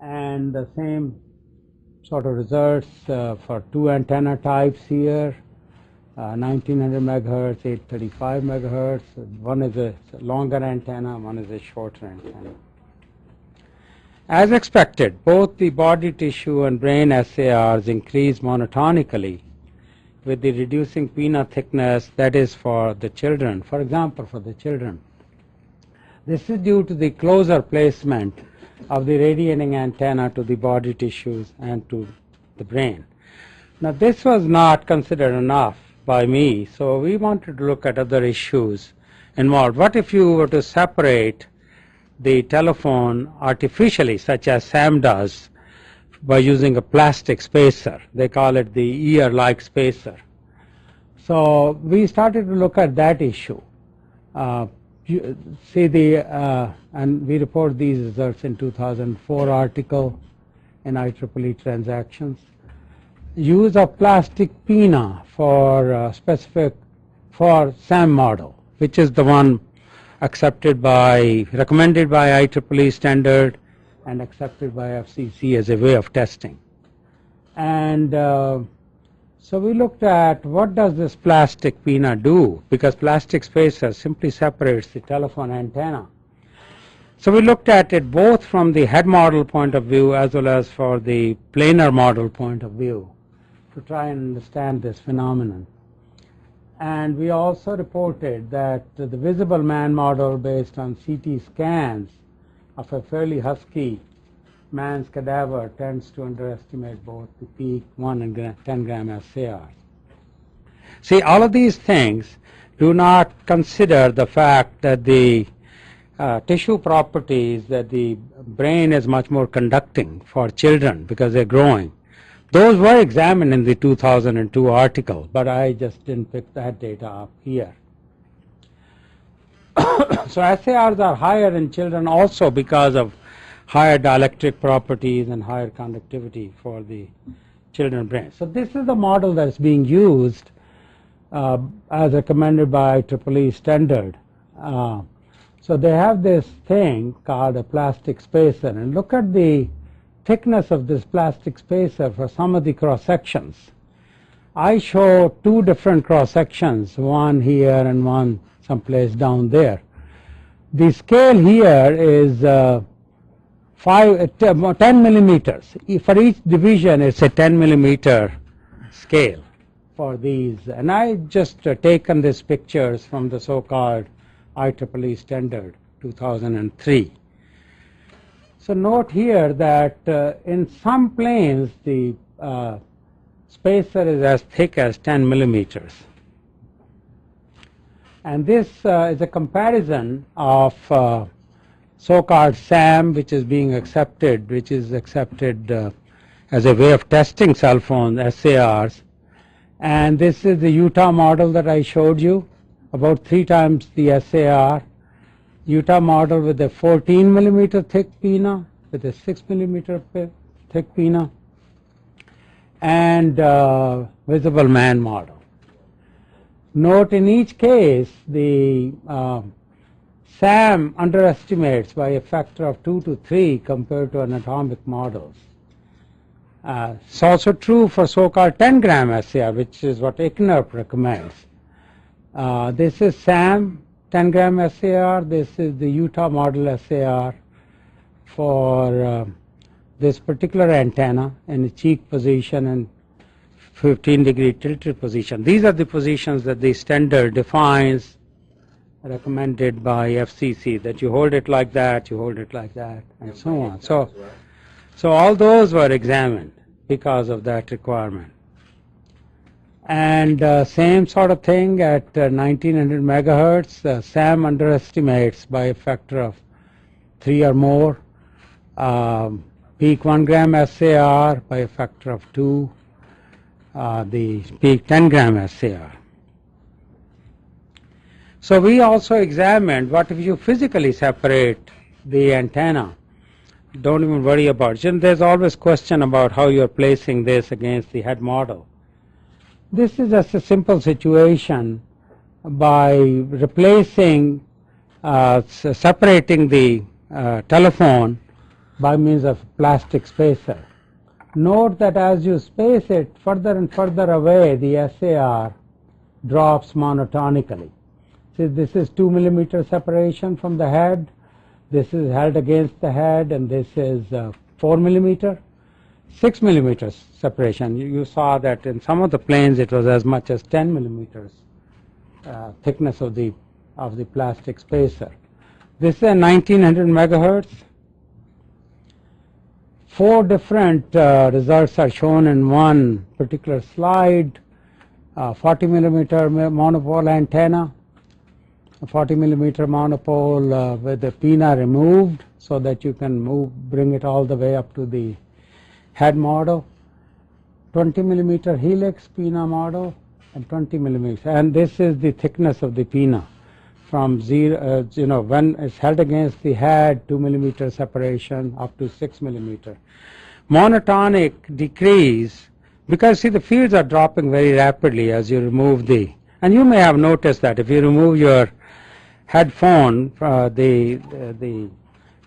And the same sort of results for two antenna types here, 1900 megahertz, 835 megahertz. One is a longer antenna, one is a shorter antenna. As expected, both the body tissue and brain SARs increase monotonically with the reducing pinna thickness, that is for the children. For example, for the children, this is due to the closer placement of the radiating antenna to the body tissues and to the brain. Now, this was not considered enough by me, so we wanted to look at other issues involved. What if you were to separate the telephone artificially, such as Sam does, by using a plastic spacer? They call it the ear-like spacer. So we started to look at that issue. You see and we report these results in 2004 article in IEEE Transactions. Use of plastic pinna for for SAM model, which is the one recommended by IEEE standard and accepted by FCC as a way of testing. And so we looked at what does this plastic pinna do, because plastic spacer simply separates the telephone antenna. So we looked at it both from the head model point of view as well as for the planar model point of view to try and understand this phenomenon. And we also reported that the visible man model based on CT scans of a fairly husky man's cadaver tends to underestimate both the peak 1 and 10 gram SARs. See, all of these things do not consider the fact that the tissue properties, that the brain is much more conducting for children because they're growing. Those were examined in the 2002 article, but I just didn't pick that data up here. So SARs are higher in children also because of higher dielectric properties and higher conductivity for the children's brain. So this is the model that's being used as recommended by IEEE standard. So they have this thing called a plastic spacer, and look at the thickness of this plastic spacer for some of the cross sections. I show two different cross sections, one here and one someplace down there. The scale here is 10 millimeters. For each division, it's a 10 millimeter scale for these. And I just taken these pictures from the so-called IEEE standard 2003. So note here that in some planes, the spacer is as thick as 10 millimeters. And this is a comparison of so-called SAM, which is accepted as a way of testing cell phone SARs. And this is the Utah model that I showed you, about 3 times the SAR. Utah model with a 14 millimeter thick pinna, with a 6 millimeter thick pinna, and visible man model. Note in each case the SAM underestimates by a factor of 2 to 3 compared to anatomic models. It's also true for so-called 10 gram SAR, which is what ICNIRP recommends. This is SAM 10 gram SAR. This is the Utah model SAR for this particular antenna in the cheek position and 15-degree tilted position. These are the positions that the standard defines, recommended by FCC, that you hold it like that, you hold it like that, and so on. So all those were examined because of that requirement. And same sort of thing at 1900 megahertz, SAM underestimates by a factor of 3 or more, peak 1 gram SAR by a factor of 2, the peak 10 gram SAR. So we also examined what if you physically separate the antenna. Don't even worry about it. There's always question about how you're placing this against the head model. This is just a simple situation by replacing, separating the telephone by means of plastic spacer. Note that as you space it further and further away, the SAR drops monotonically. See, this is 2 millimeter separation from the head. This is held against the head, and this is 4 millimeter. 6 millimeters separation. You saw that in some of the planes it was as much as 10 millimeters thickness of the plastic spacer. This is a 1900 megahertz. 4 different results are shown in one particular slide. 40 millimeter monopole antenna, a 40 millimeter monopole with the pinna removed so that you can bring it all the way up to the head model. 20 millimeter helix pinna model and 20 millimeters, and this is the thickness of the pinna from zero, when it's held against the head, 2 millimeter separation up to 6 millimeter. Monotonic decrease, because see the fields are dropping very rapidly as you remove and you may have noticed that if you remove your headphone, the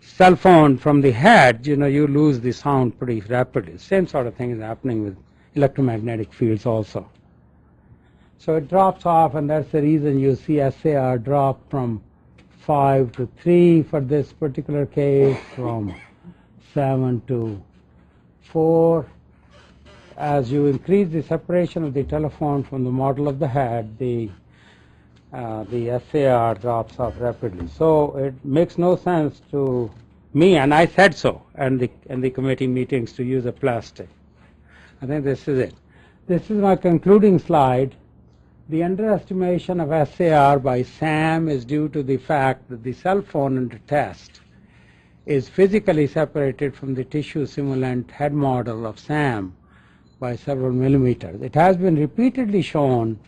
cell phone from the head, you lose the sound pretty rapidly. Same sort of thing is happening with electromagnetic fields also. So it drops off, and that's the reason you see SAR drop from 5 to 3 for this particular case, from 7 to 4. As you increase the separation of the telephone from the model of the head, the SAR drops off rapidly. So it makes no sense to me, and I said so in the committee meetings, to use a plastic. I think this is it. This is my concluding slide. The underestimation of SAR by SAM is due to the fact that the cell phone under test is physically separated from the tissue simulant head model of SAM by several millimeters. It has been repeatedly shown,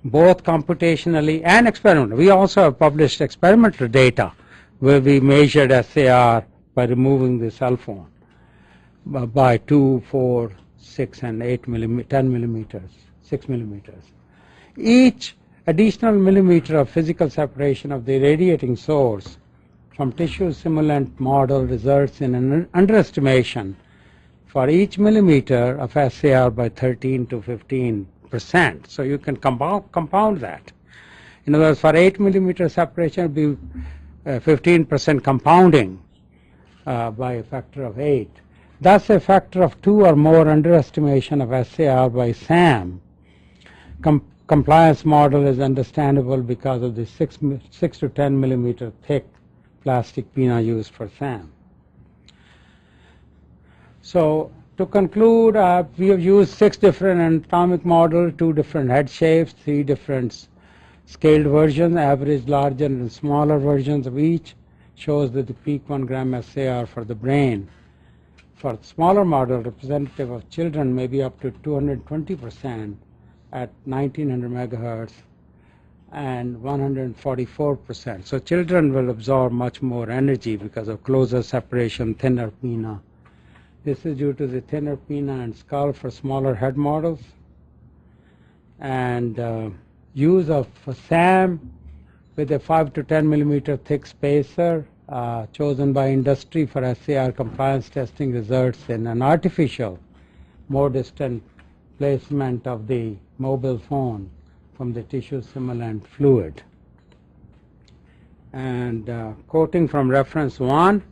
both computationally and experimentally. We also have published experimental data where we measured SAR by removing the cell phone by 2, 4, 6, and 8 10 millimeters, 6 millimeters. Each additional millimeter of physical separation of the radiating source from tissue simulant model results in an underestimation for each millimeter of SAR by 13 to 15%. So you can compound that. In other words, for 8 millimeter separation, it will be 15% compounding by a factor of 8. Thus, a factor of 2 or more underestimation of SAR by SAM. Compliance model is understandable because of the 6 to 10 millimeter thick plastic pinna used for SAM. So to conclude, we have used 6 different anatomic models, 2 different head shapes, 3 different scaled versions, average, larger, and smaller versions of each. Shows that the peak 1 gram SAR for the brain. For the smaller model, representative of children may be up to 220% at 1900 megahertz and 144%. So children will absorb much more energy because of closer separation, thinner pinna. This is due to the thinner pinna and skull for smaller head models. And use of SAM with a 5 to 10 millimeter thick spacer chosen by industry for SAR compliance testing results in an artificial, more distant placement of the mobile phone from the tissue simulant fluid. And quoting from reference 1,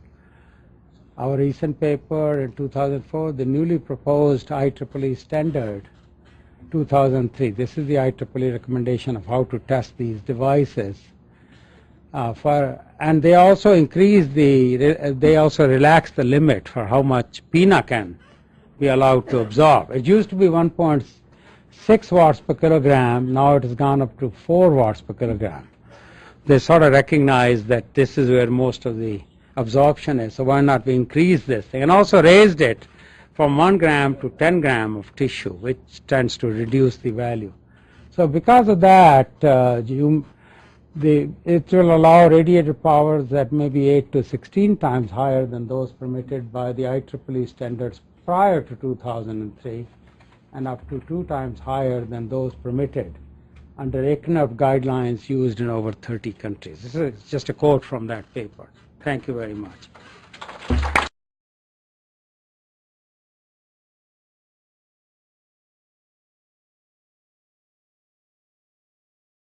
our recent paper in 2004, the newly proposed IEEE standard 2003. This is the IEEE recommendation of how to test these devices. And they also they also relaxed the limit for how much pinna can be allowed to absorb. It used to be 1.6 watts per kilogram. Now it has gone up to 4 watts per kilogram. They sort of recognize that this is where most of the absorption is, so why not we increase this thing, and also raised it from 1 gram to 10 gram of tissue, which tends to reduce the value. So because of that, it will allow radiator powers that may be 8 to 16 times higher than those permitted by the IEEE standards prior to 2003, and up to 2 times higher than those permitted under ECNURB guidelines used in over 30 countries. This is just a quote from that paper. Thank you very much.